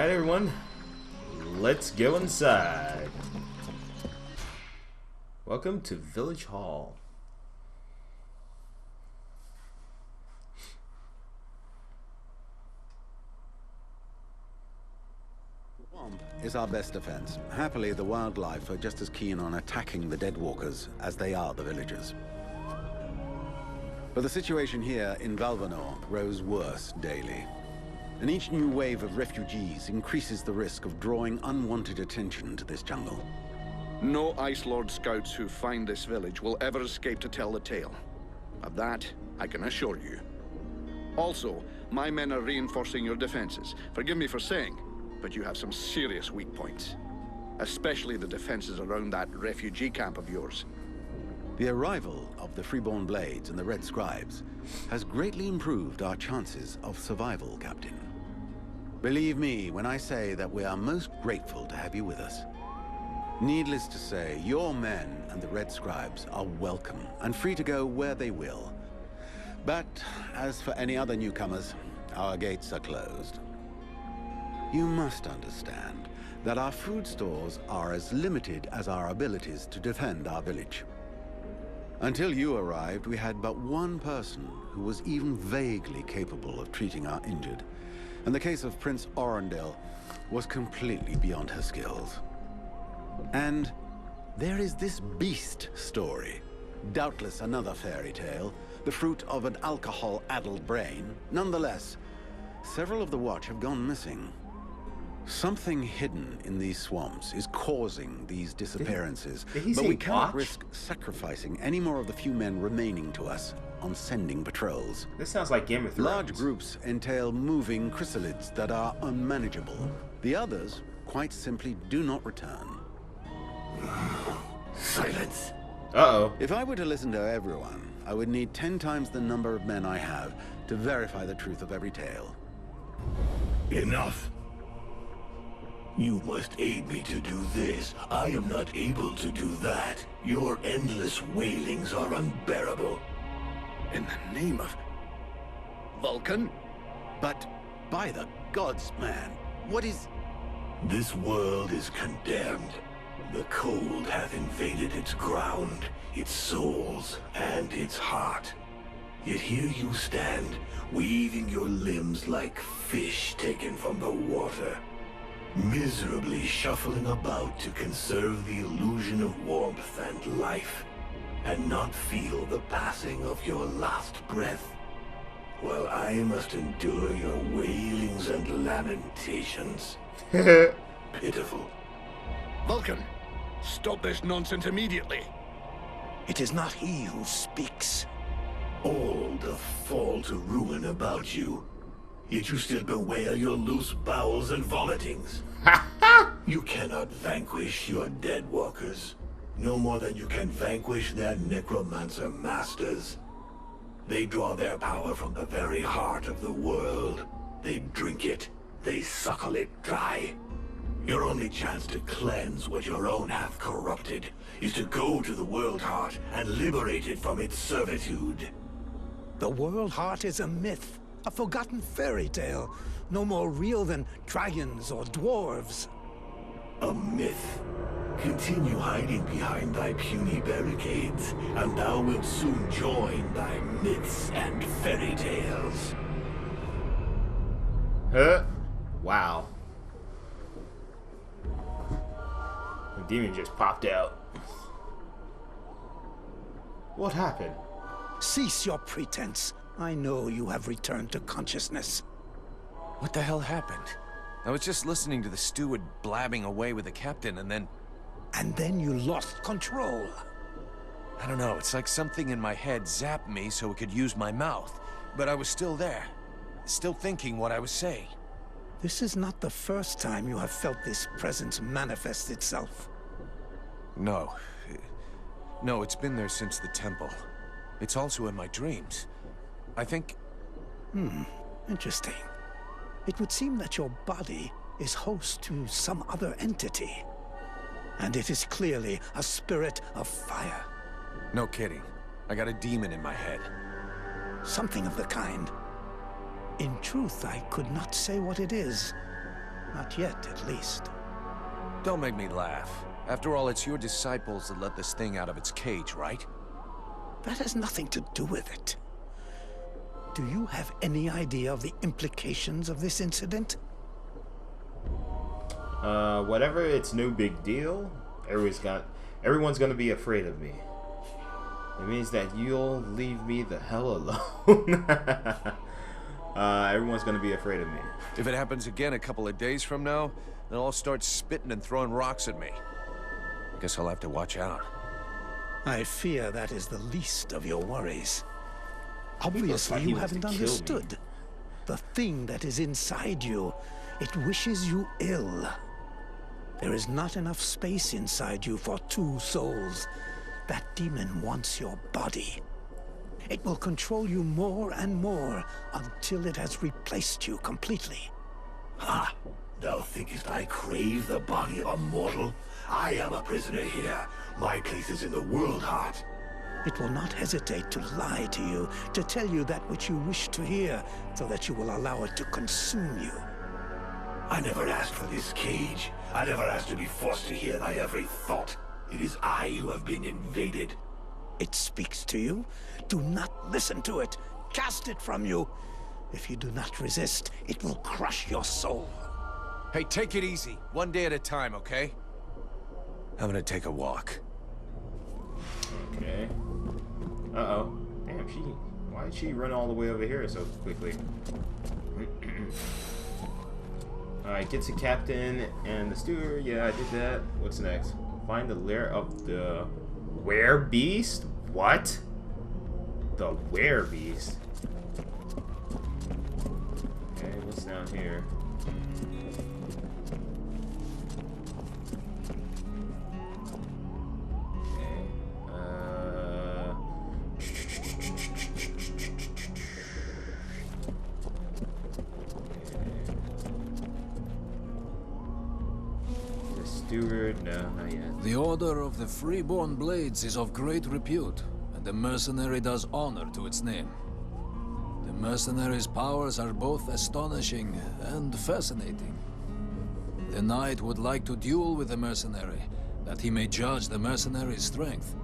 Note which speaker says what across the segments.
Speaker 1: Alright everyone, let's go inside. Welcome to Village Hall.
Speaker 2: Swamp is our best defense. Happily, the wildlife are just as keen on attacking the deadwalkers as they are the villagers. But the situation here in Valvanor grows worse daily. And each new wave of refugees increases the risk of drawing unwanted attention to this jungle.
Speaker 3: No Ice Lord scouts who find this village will ever escape to tell the tale. Of that, I can assure you. Also, my men are reinforcing your defenses. Forgive me for saying, but you have some serious weak points. Especially the defenses around that refugee camp of yours.
Speaker 2: The arrival of the Freeborn Blades and the Red Scribes has greatly improved our chances of survival, Captain. Believe me when I say that we are most grateful to have you with us. Needless to say, your men and the Red Scribes are welcome and free to go where they will. But as for any other newcomers, our gates are closed. You must understand that our food stores are as limited as our abilities to defend our village. Until you arrived, we had but one person who was even vaguely capable of treating our injured. And the case of Prince Orendil was completely beyond her skills. And there is this beast story. Doubtless another fairy tale, the fruit of an alcohol-addled brain. Nonetheless, several of the Watch have gone missing. Something hidden in these swamps is causing these disappearances, but we cannot risk sacrificing any more of the few men remaining to us on sending patrols.
Speaker 1: This sounds like Game of Thrones.
Speaker 2: Large groups entail moving chrysalids that are unmanageable. The others, quite simply, do not return.
Speaker 4: Silence.
Speaker 1: Uh-oh.
Speaker 2: If I were to listen to everyone, I would need 10 times the number of men I have to verify the truth of every tale.
Speaker 4: Enough. You must aid me to do this. I am not able to do that. Your endless wailings are unbearable.
Speaker 3: In the name of... Vulcan?
Speaker 2: But, by the gods, man, what is...
Speaker 4: This world is condemned. The cold hath invaded its ground, its souls, and its heart. Yet here you stand, weaving your limbs like fish taken from the water. Miserably shuffling about to conserve the illusion of warmth and life, and not feel the passing of your last breath, while I must endure your wailings and lamentations. Pitiful.
Speaker 3: Vulcan, stop this nonsense immediately.
Speaker 5: It is not he who speaks.
Speaker 4: All the fall to ruin about you. Yet you still bewail your loose bowels and vomitings. You cannot vanquish your dead walkers, no more than you can vanquish their necromancer masters. They draw their power from the very heart of the world. They drink it, they suckle it dry. Your only chance to cleanse what your own hath corrupted is to go to the world heart and liberate it from its servitude.
Speaker 5: The world heart is a myth. A forgotten fairy tale, no more real than dragons or dwarves.
Speaker 4: A myth. Continue hiding behind thy puny barricades, and thou wilt soon join thy myths and fairy tales.
Speaker 1: Huh? Wow. The demon just popped out. What happened?
Speaker 5: Cease your pretense. I know you have returned to consciousness.
Speaker 6: What the hell happened? I was just listening to the steward blabbing away with the captain and then...
Speaker 5: And then you lost control.
Speaker 6: I don't know, it's like something in my head zapped me so it could use my mouth. But I was still there. Still thinking what I was saying.
Speaker 5: This is not the first time you have felt this presence manifest itself.
Speaker 6: No. No, it's been there since the temple. It's also in my dreams. I think...
Speaker 5: Interesting. It would seem that your body is host to some other entity. And it is clearly a spirit of fire.
Speaker 6: No kidding. I got a demon in my head.
Speaker 5: Something of the kind. In truth, I could not say what it is. Not yet, at least.
Speaker 6: Don't make me laugh. After all, it's your disciples that let this thing out of its cage, right?
Speaker 5: That has nothing to do with it. Do you have any idea of the implications of this incident?
Speaker 1: Whatever, it's no big deal. Everyone's gonna be afraid of me. It means that you'll leave me the hell alone. Everyone's gonna be afraid of me.
Speaker 6: If it happens again a couple of days from now, they'll all start spitting and throwing rocks at me. Guess I'll have to watch out.
Speaker 5: I fear that is the least of your worries.
Speaker 1: Looks
Speaker 5: Obviously,
Speaker 1: like he
Speaker 5: you
Speaker 1: wants to
Speaker 5: haven't
Speaker 1: kill me.
Speaker 5: understood. The thing that is inside you, it wishes you ill. There is not enough space inside you for two souls. That demon wants your body. It will control you more and more until it has replaced you completely.
Speaker 4: Ha! Thou thinkest I crave the body of a mortal? I am a prisoner here. My place is in the world heart.
Speaker 5: It will not hesitate to lie to you, to tell you that which you wish to hear, so that you will allow it to consume you.
Speaker 4: I never asked for this cage. I never asked to be forced to hear thy every thought. It is I who have been invaded.
Speaker 5: It speaks to you. Do not listen to it. Cast it from you. If you do not resist, it will crush your soul.
Speaker 6: Hey, take it easy. One day at a time, okay? I'm gonna take a walk.
Speaker 1: Okay. Uh-oh. Damn, why did she run all the way over here so quickly? Alright, get to captain and the steward. Yeah, I did that. What's next? Find the lair of the werebeast? What? The werebeast? Okay, what's down here? Steward? No, not yet.
Speaker 7: The Order of the Freeborn Blades is of great repute, and the mercenary does honor to its name. The mercenary's powers are both astonishing and fascinating. The knight would like to duel with the mercenary, that he may judge the mercenary's strength.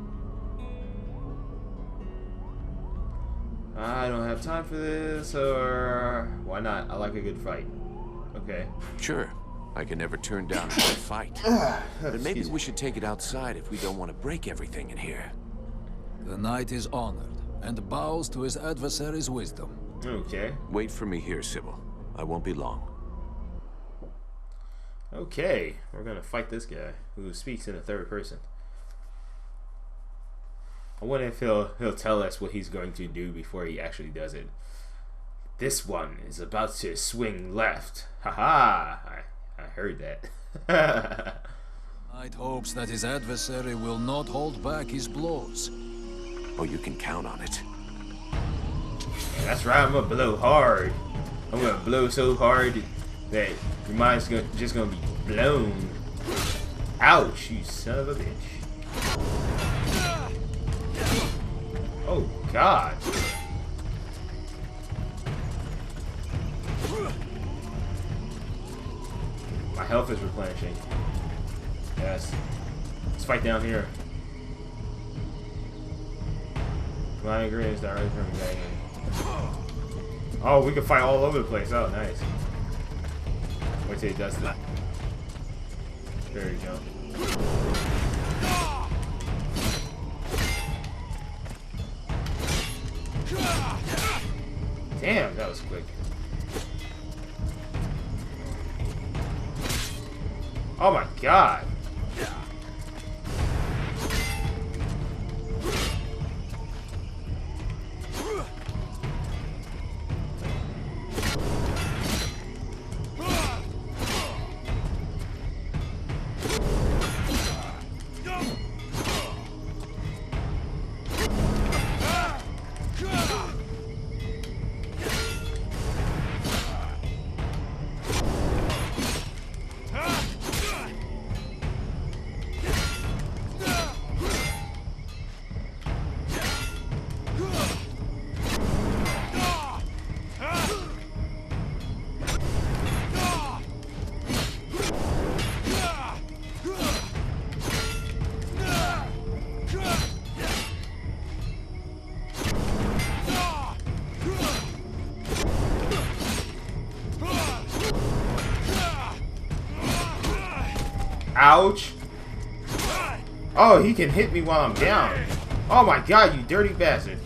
Speaker 1: I don't have time for this, or why not? I like a good fight. Okay.
Speaker 6: Sure. I can never turn down a good fight. But maybe we should take it outside if we don't want to break everything in here.
Speaker 7: The knight is honored, and bows to his adversary's wisdom.
Speaker 1: Okay.
Speaker 6: Wait for me here, Sybil. I won't be long.
Speaker 1: Okay. We're gonna fight this guy who speaks in the third person. I wonder if he'll tell us what he's going to do before he actually does it. This one is about to swing left. Haha! I heard that.
Speaker 7: Knight hopes that his adversary will not hold back his blows.
Speaker 6: Oh, you can count on it.
Speaker 1: That's right, I'm gonna blow hard. I'm gonna blow so hard that your mind's just gonna be blown. Ouch, you son of a bitch. Oh, God. My health is replenishing. Yes. Let's fight down here. Flying greens directly from banging. Oh, we can fight all over the place. Oh, nice. Wait till he does that. There you go. Damn, that was quick. Oh my God. Ouch. Oh, he can hit me while I'm down. Oh my god, you dirty bastard.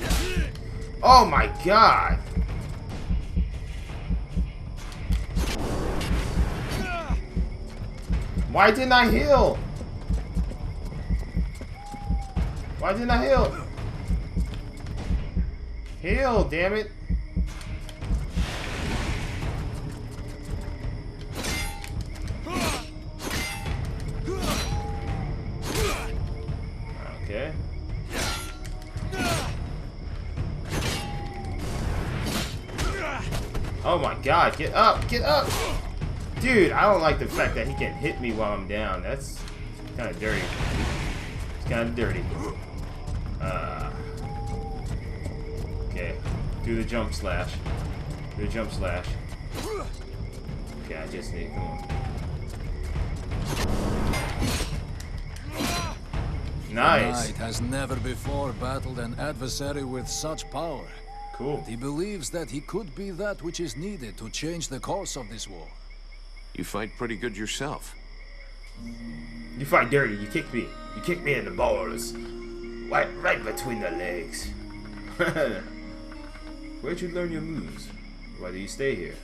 Speaker 1: Oh my god. Why didn't I heal? Why didn't I heal? Heal, damn it. Okay. Oh my god, get up, get up! Dude, I don't like the fact that he can hit me while I'm down. That's kind of dirty. It's kind of dirty. Okay, do the jump slash. Do the jump slash. Okay, I just need, come on. Nice.
Speaker 7: The knight has never before battled an adversary with such power.
Speaker 1: Cool.
Speaker 7: He believes that he could be that which is needed to change the course of this war.
Speaker 6: You fight pretty good yourself.
Speaker 1: You fight dirty. You kick me. You kick me in the balls. Right between the legs. Where'd you learn your moves? Why do you stay here?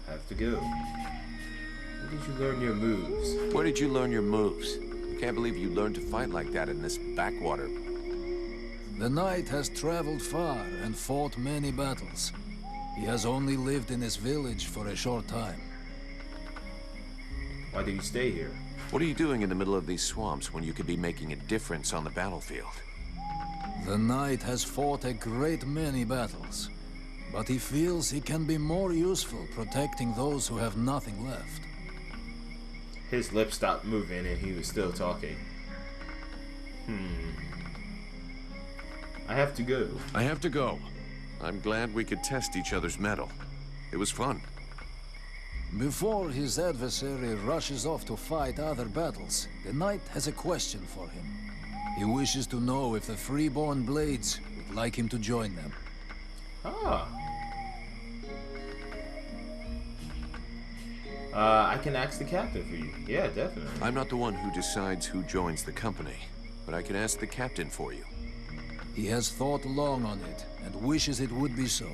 Speaker 1: I have to go. Where did you learn your moves?
Speaker 6: Where did you learn your moves? Can't believe you learned to fight like that in this backwater.
Speaker 7: The knight has traveled far and fought many battles. He has only lived in this village for a short time.
Speaker 1: Why do you stay here?
Speaker 6: What are you doing in the middle of these swamps when you could be making a difference on the battlefield?
Speaker 7: The knight has fought a great many battles, but he feels he can be more useful protecting those who have nothing left.
Speaker 1: His lips stopped moving and he was still talking. I have to go.
Speaker 6: I have to go. I'm glad we could test each other's mettle. It was fun.
Speaker 7: Before his adversary rushes off to fight other battles, the knight has a question for him. He wishes to know if the Freeborn Blades would like him to join them.
Speaker 1: Ah. I can ask the captain for you. Yeah, definitely.
Speaker 6: I'm not the one who decides who joins the company, but I can ask the captain for you.
Speaker 7: He has thought long on it, and wishes it would be so.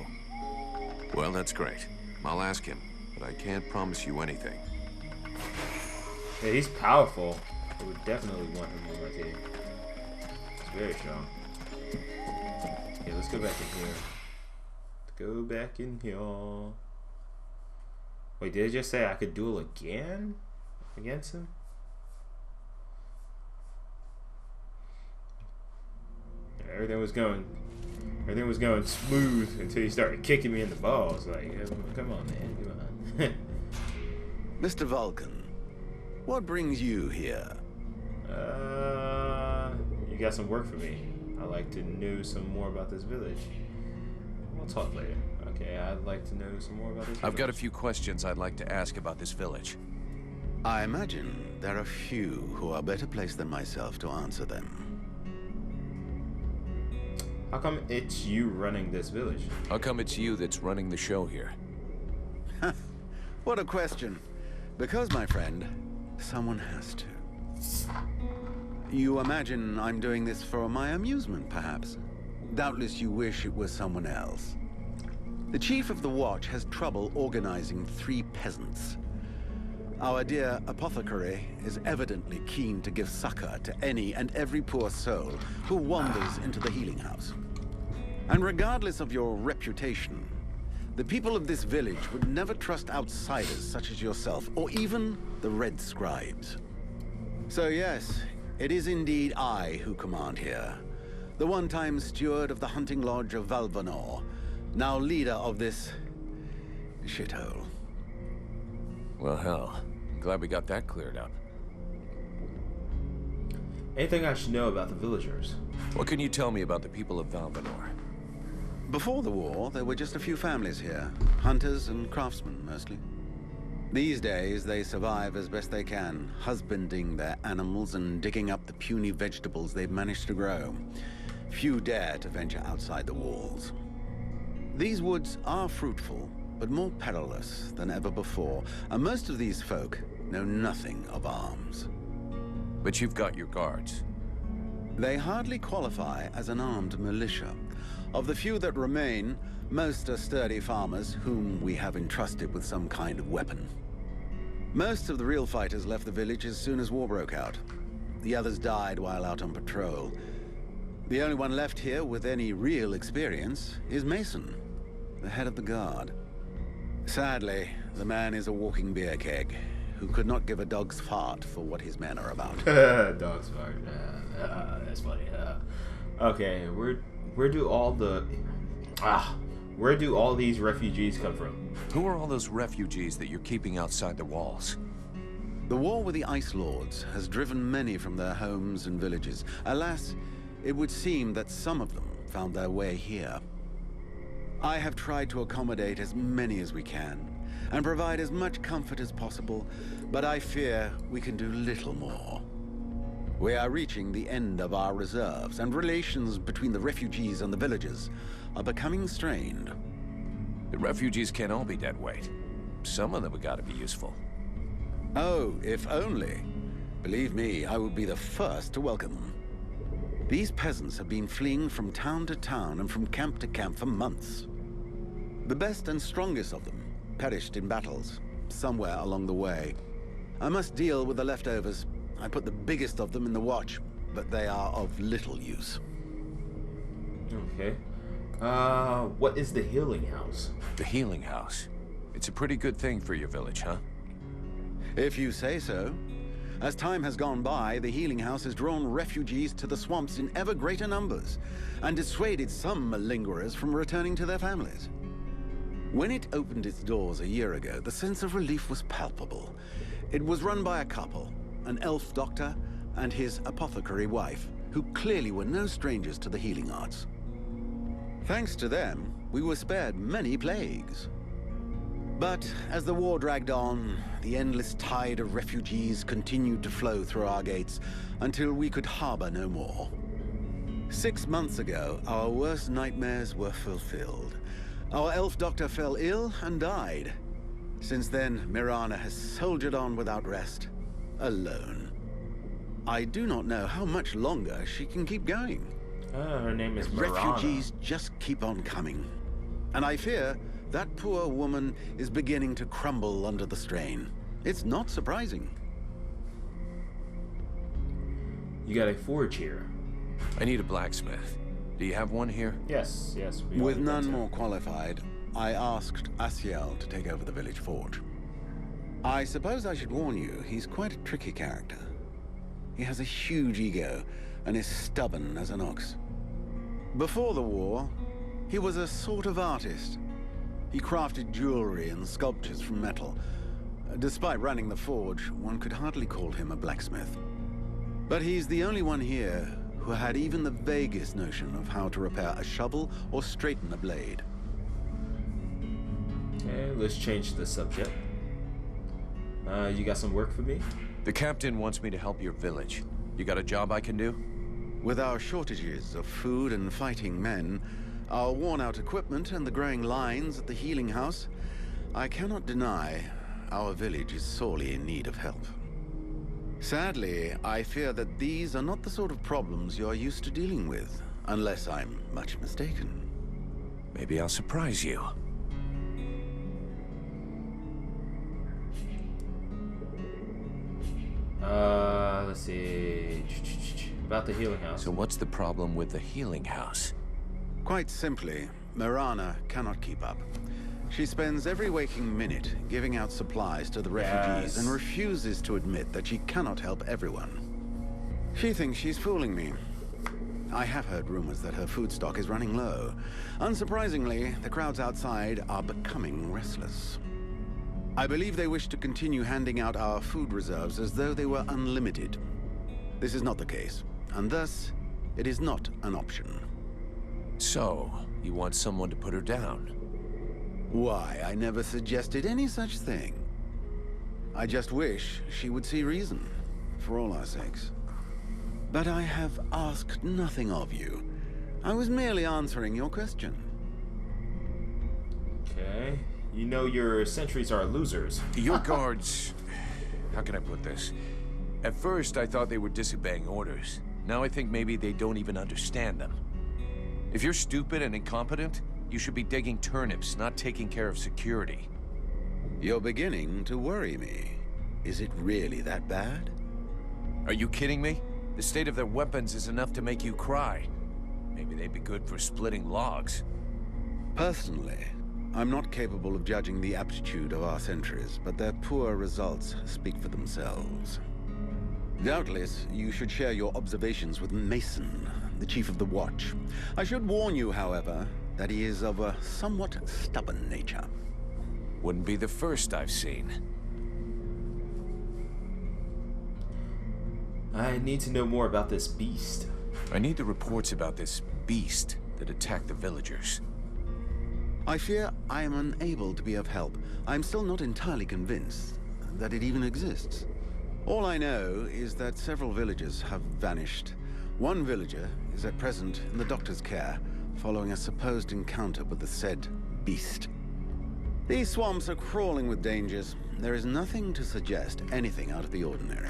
Speaker 6: Well, that's great. I'll ask him, but I can't promise you anything.
Speaker 1: Yeah, he's powerful. I would definitely want him on my team. He's very strong. Okay, let's go back in here. Let's go back in here. Wait, did it just say I could duel again? Against him? Yeah, everything was going smooth until he started kicking me in the balls. Like, come on, man, come on.
Speaker 2: Mr. Vulcan, what brings you here?
Speaker 1: You got some work for me. I'd like to know some more about this village. We'll talk later. Okay, I'd like to know some more about this village.
Speaker 6: I've got a few questions I'd like to ask about this village.
Speaker 2: I imagine there are few who are better placed than myself to answer them.
Speaker 1: How come it's you running this village?
Speaker 6: How come it's you that's running the show here?
Speaker 2: What a question. Because, my friend, someone has to. You imagine I'm doing this for my amusement, perhaps? Doubtless you wish it was someone else. The chief of the watch has trouble organizing 3 peasants. Our dear apothecary is evidently keen to give succor to any and every poor soul who wanders into the healing house. And regardless of your reputation, the people of this village would never trust outsiders such as yourself, or even the Red Scribes. So yes, it is indeed I who command here. The one-time steward of the hunting lodge of Valvanor, now leader of this shithole.
Speaker 6: Well, hell. Glad we got that cleared up.
Speaker 1: Anything I should know about the villagers?
Speaker 6: What can you tell me about the people of Valvanor?
Speaker 2: Before the war, there were just a few families here. Hunters and craftsmen, mostly. These days, they survive as best they can, husbanding their animals and digging up the puny vegetables they've managed to grow. Few dare to venture outside the walls. These woods are fruitful, but more perilous than ever before, and most of these folk know nothing of arms.
Speaker 6: But you've got your guards.
Speaker 2: They hardly qualify as an armed militia. Of the few that remain, most are sturdy farmers whom we have entrusted with some kind of weapon. Most of the real fighters left the village as soon as war broke out. The others died while out on patrol. The only one left here with any real experience is Mason, the head of the guard. Sadly, the man is a walking beer keg, who could not give a dog's fart for what his men are about.
Speaker 1: Dog's fart. That's funny. Okay, where do all these refugees come from?
Speaker 6: Who are all those refugees that you're keeping outside the walls?
Speaker 2: The war with the Ice Lords has driven many from their homes and villages. Alas, it would seem that some of them found their way here. I have tried to accommodate as many as we can, and provide as much comfort as possible, but I fear we can do little more. We are reaching the end of our reserves, and relations between the refugees and the villagers are becoming strained.
Speaker 6: The refugees can't all be dead weight. Some of them have got to be useful.
Speaker 2: Oh, if only. Believe me, I would be the first to welcome them. These peasants have been fleeing from town to town and from camp to camp for months. The best and strongest of them perished in battles, somewhere along the way. I must deal with the leftovers. I put the biggest of them in the watch, but they are of little use.
Speaker 1: Okay. What is the healing house?
Speaker 6: The healing house? It's a pretty good thing for your village, huh?
Speaker 2: If you say so. As time has gone by, the healing house has drawn refugees to the swamps in ever greater numbers, and dissuaded some malingerers from returning to their families. When it opened its doors a year ago, the sense of relief was palpable. It was run by a couple, an elf doctor and his apothecary wife, who clearly were no strangers to the healing arts. Thanks to them, we were spared many plagues. But as the war dragged on, the endless tide of refugees continued to flow through our gates until we could harbor no more. 6 months ago, our worst nightmares were fulfilled. Our elf doctor fell ill and died. Since then, Mirana has soldiered on without rest, alone. I do not know how much longer she can keep going.
Speaker 1: Her name is Mirana.
Speaker 2: Refugees just keep on coming. And I fear that poor woman is beginning to crumble under the strain. It's not surprising.
Speaker 1: You got a forge here.
Speaker 6: I need a blacksmith. Do you have one here?
Speaker 1: Yes.
Speaker 2: With none more qualified, I asked Asiel to take over the village forge. I suppose I should warn you, he's quite a tricky character. He has a huge ego and is stubborn as an ox. Before the war, he was a sort of artist. He crafted jewelry and sculptures from metal. Despite running the forge, one could hardly call him a blacksmith. But he's the only one here who had even the vaguest notion of how to repair a shovel or straighten a blade.
Speaker 1: Okay, let's change the subject. You got some work for me?
Speaker 6: The captain wants me to help your village. You got a job I can do?
Speaker 2: With our shortages of food and fighting men, our worn-out equipment and the growing lines at the healing house, I cannot deny our village is sorely in need of help. Sadly, I fear that these are not the sort of problems you're used to dealing with, unless I'm much mistaken.
Speaker 6: Maybe I'll surprise you.
Speaker 1: Let's see. About the healing house.
Speaker 6: So what's the problem with the healing house?
Speaker 2: Quite simply, Mirana cannot keep up. She spends every waking minute giving out supplies to the refugees and refuses to admit that she cannot help everyone. She thinks she's fooling me. I have heard rumors that her food stock is running low. Unsurprisingly, the crowds outside are becoming restless. I believe they wish to continue handing out our food reserves as though they were unlimited. This is not the case, and thus, it is not an option.
Speaker 6: So, you want someone to put her down?
Speaker 2: Why, I never suggested any such thing. I just wish she would see reason, for all our sakes. But I have asked nothing of you. I was merely answering your question.
Speaker 1: Okay. You know your sentries are losers.
Speaker 6: Your guards... How can I put this? At first, I thought they were disobeying orders. Now I think maybe they don't even understand them. If you're stupid and incompetent, you should be digging turnips, not taking care of security.
Speaker 2: You're beginning to worry me. Is it really that bad?
Speaker 6: Are you kidding me? The state of their weapons is enough to make you cry. Maybe they'd be good for splitting logs.
Speaker 2: Personally, I'm not capable of judging the aptitude of our sentries, but their poor results speak for themselves. Doubtless, you should share your observations with Mason, the chief of the watch. I should warn you, however, that he is of a somewhat stubborn nature.
Speaker 6: Wouldn't be the first I've seen.
Speaker 1: I need to know more about this beast.
Speaker 6: I need the reports about this beast that attacked the villagers.
Speaker 2: I fear I am unable to be of help. I'm still not entirely convinced that it even exists. All I know is that several villagers have vanished. One villager is at present in the doctor's care, following a supposed encounter with the said beast. These swamps are crawling with dangers. There is nothing to suggest anything out of the ordinary.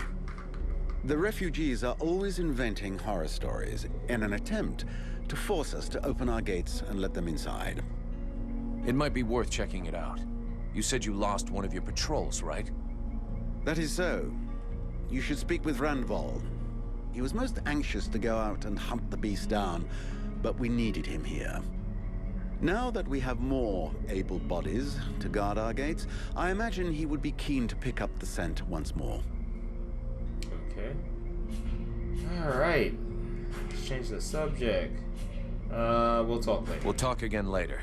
Speaker 2: The refugees are always inventing horror stories in an attempt to force us to open our gates and let them inside.
Speaker 6: It might be worth checking it out. You said you lost one of your patrols, right?
Speaker 2: That is so. You should speak with Randval. He was most anxious to go out and hunt the beast down, but we needed him here. Now that we have more able bodies to guard our gates, I imagine he would be keen to pick up the scent once more.
Speaker 1: Okay. Alright. Let's change the subject. We'll talk later.
Speaker 6: We'll talk again later.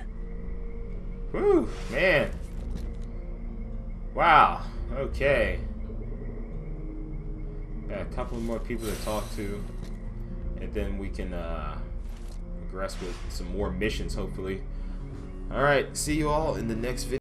Speaker 1: Whew, man. Wow. Okay. Got a couple more people to talk to, and then we can progress with some more missions, hopefully. Alright, see you all in the next video.